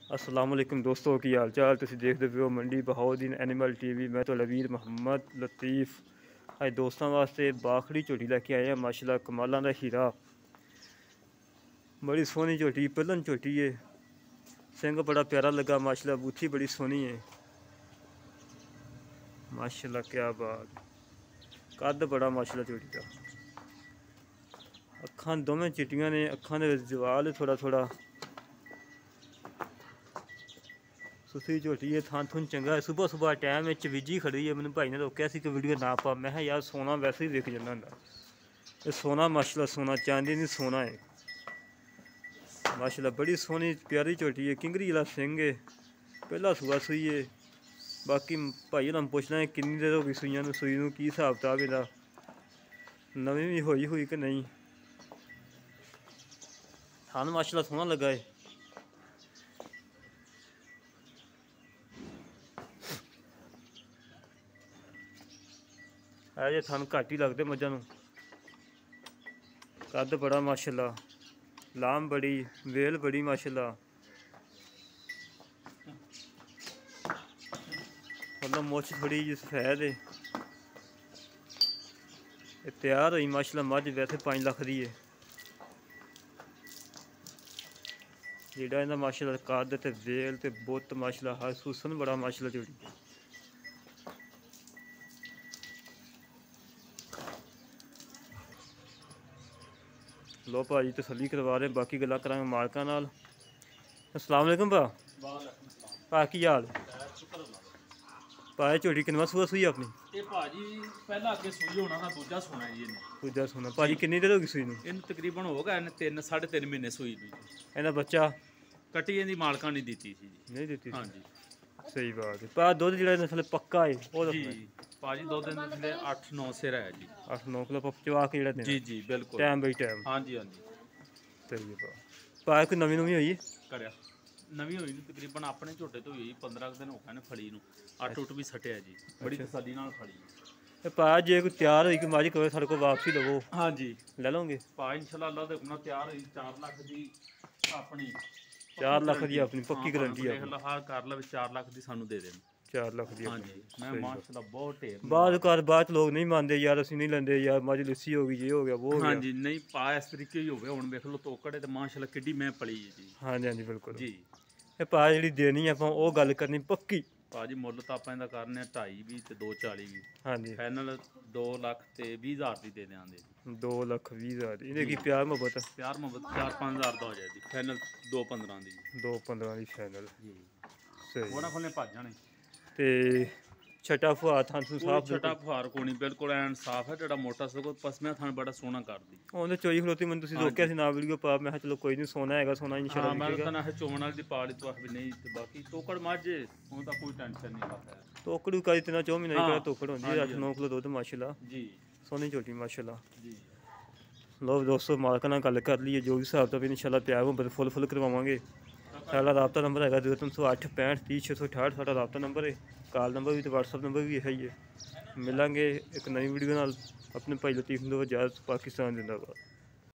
अस्सलाम वालेकुम दोस्तों की हाल चाल। तुसीं देखदे पियो मंडी बहाउद्दीन एनिमल टीवी। मैं तो वीर मोहम्मद लतीफ़ अज दोस्तों वास्ते बाखड़ी झोटी लैके आए हैं। माशाल्लाह कमालां दा हीरा, बड़ी सोहनी झोटी, पहलन झोटी है। सिंग बड़ा प्यारा लगा माशाल्लाह, बूथी बड़ी सोहनी है माशाल्लाह, क्या बात। कद बड़ा माशाल्लाह झोटी का। अखां दोवें चिट्टियां ने, अखां दे विच जवाल थोड़ा थोड़ा। सुसी झोटी है, थान थुन चंगा है। सुबह सुबह टाइम चवीजी खड़ी है। मैंने भाई ने रोकया सी कि वीडियो ना पा। मैं यार सोना वैसे ही विक जाना होंदा। ये सोना माशाल्लाह, सोना चांदी नहीं सोना है माशाल्लाह। बड़ी सोहनी प्यारी झोटी है, किंगरी वाला सिंग है, पहला सूआ सूई है। बाकी भाई होरां पुछना है किन्नी देर हो गई सूइयां नूं, सूई नूं की हिसाब किताब इहदा, नवीं भी हुई कि नहीं। थान माशाल्लाह सोहना लगा है। जे थान घट ही लगते मझां नूं। कद बड़ा माशाल्लाह, लाम बड़ी, वेल बड़ी माशाल्लाह। मतलब मुछ थोड़ी जी सफैद है। तैयार हुई माशाल्लाह मझ, वैसे 5 लाख दी है। जेड़ा इहदा माशाल्लाह कद ते वेल ते बुत माशाल्लाह, हर सुसन बड़ा माशाल्लाह जोड़ी। लो भाजी तसल्ली करवा रहे, बाकी गल्लां करांगे मालकां नाल। अस्सलाम वालेकुम भा। भा की हाल? भा झोटी किनवा सूआ सूई अपनी? दूजा सूना। भाजी किन्नी देर हो गई सूई नूं? तकरीबन हो गया 3-3.5 महीने सूई नूं। इहदा बच्चा कट्टी इहदी मालकां ने दी थी जी। नहीं दी? हाँ जी, सही बात है। भा दुध जिहड़ा इसले पक्का है वो जी भाजी 2 दिन इसलिए 8-9 सिर है जी। 8-9 किलो चवा के जिहड़ा देना? जी जी बिल्कुल, टाइम बाई टाइम। हाँ जी हाँ जी। सही है भा। भा कोई नवीं हुई करिया नवीं हुई तकरीबन अपने झोटे तो हुई 15 दिन हो गए ने फड़ी नूं। 8 भी सटिया जी, बड़ी तसल्ली नाल फड़ी। भा जे कोई तैयार होई कि मझ कहे साढ़े को वापसी लवो, हाँ जी ले लोगे? भा इंशाल्लाह अल्लाह दे हुक्म तैयार हुई 4 लाख दी अपनी, 4 लाख की अपनी पक्की गारंटी है। हर कर लवे 4 लाख दी सानू दे देन। 4 लाख की हाँ जी, मैं माशाल्लाह बहुत ढेर बाद लोग नहीं मानते यार, असं नहीं लेंदे यार, मझ लस्सी हो गई, ये हो गया वो हो हाँ गया। जी, नहीं पा इस तरीके ही होवे। हुण वेख लो तोकड़े ते माशाल्लाह किड्डी मैं पली है जी। हाँ जी हाँ जी बिल्कुल जी। ये भा जी देनी आपां वो गल करनी पक्की। भाजी मुੱਲ ਤਾਂ ਆਪਾਂ ਇਹਦਾ ਕਰਨੇ 2.5 ਵੀ ਤੇ 2.40 ਵੀ। हाँ जी ਫਾਈਨਲ 2,20,000 ਦੀ ਦੇ ਦਿਆਂਗੇ ਜੀ। 2,20,000 ਇਹਦੇ ਕੀ प्यार मोहब्बत? ਪਿਆਰ ਮੁਹੱਬਤ 4-5 ਹਜ਼ਾਰ ਦਾ ਹੋ ਜਾਏ ਜੀ। ਫਾਈਨਲ 2.15 ਦੀ। 2.15 ਦੀ ਫਾਈਨਲ ਜੀ ਸਹੀ। ਉਹਨਾਂ ਕੋਲੇ ਭੱਜ ਜਾਣੇ ਤੇ ਛਟਾ ਫੁਹਾਰ ਥਾਂ ਤੋਂ ਸਾਫ? ਛਟਾ ਫੁਹਾਰ ਕੋਣੀ ਬਿਲਕੁਲ ਐਨ ਸਾਫ ਹੈ। ਜਿਹੜਾ ਮੋਟਾ ਸਗੋਂ ਪਸਮਿਆਂ ਥਾਂ ਬੜਾ ਸੋਹਣਾ ਕਰਦੀ। ਉਹਨੇ ਚੋਈ ਖਲੋਤੀ ਮੈਨੂੰ ਤੁਸੀਂ ਰੋਕਿਆ ਸੀ ਨਾ ਵੀਡੀਓ ਪਾ। ਮੈਂ ਕਿਹਾ ਚਲੋ ਕੋਈ ਨਹੀਂ, ਸੋਨਾ ਹੈਗਾ, ਸੋਨਾ ਇੰਸ਼ਾਅੱਲਾ ਮੈਂ ਵਿਕੇਗਾ। ਤਾਂ ਇਹ ਚੋਣ ਵਾਲੀ ਦੀ ਪਾਲੀ ਤੋਂ ਵੀ ਨਹੀਂ ਤੇ ਬਾਕੀ ਤੋਕੜ ਮਾਝੇ ਹੁਣ ਤਾਂ ਕੋਈ ਟੈਨਸ਼ਨ ਨਹੀਂ ਲੱਗਦਾ। ਤੋਕੜੂ ਕਾ ਇਤਨਾ 4 ਮਹੀਨੇ ਦੀ ਤੋਕੜ ਹੁੰਦੀ ਹੈ। 8-9 ਕਿਲੋ ਦੁੱਧ ਮਾਸ਼ਾਅੱਲਾ ਜੀ, ਸੋਹਣੀ ਝੋਟੀ ਮਾਸ਼ਾਅੱਲਾ ਜੀ। ਲੋ ਦੋਸਤੋ ਮਾਲਕਾਂ ਨਾਲ ਗੱਲ ਕਰ ਲਈਏ, ਜੋ ਵੀ ਹਿਸਾਬ ਤਾਂ ਵੀ ਇੰਸ਼ਾਅੱਲਾ ਪਿਆਰ ਮੁਹੱਬਤ ਫੁੱਲ ਕਰਵਾਵਾਂਗੇ। ਸਾਡਾ ਰਾਬਤਾ ਨੰਬਰ ਹੈਗਾ 0308 65 30 668। ਸਾਡਾ ਰਾਬਤਾ ਨੰਬਰ ਹੈ, ਕਾਲ ਨੰਬਰ ਵੀ ਤੇ WhatsApp ਨੰਬਰ ਵੀ ਇਹੀ ਹੈ। ਮਿਲਾਂਗੇ ਇੱਕ ਨਵੀਂ ਵੀਡੀਓ ਨਾਲ। ਆਪਣੇ ਭਾਈ ਲਤੀਫ ਨੂੰ ਇਜਾਜ਼ਤ। ਪਾਕਿਸਤਾਨ ਜ਼ਿੰਦਾਬਾਦ।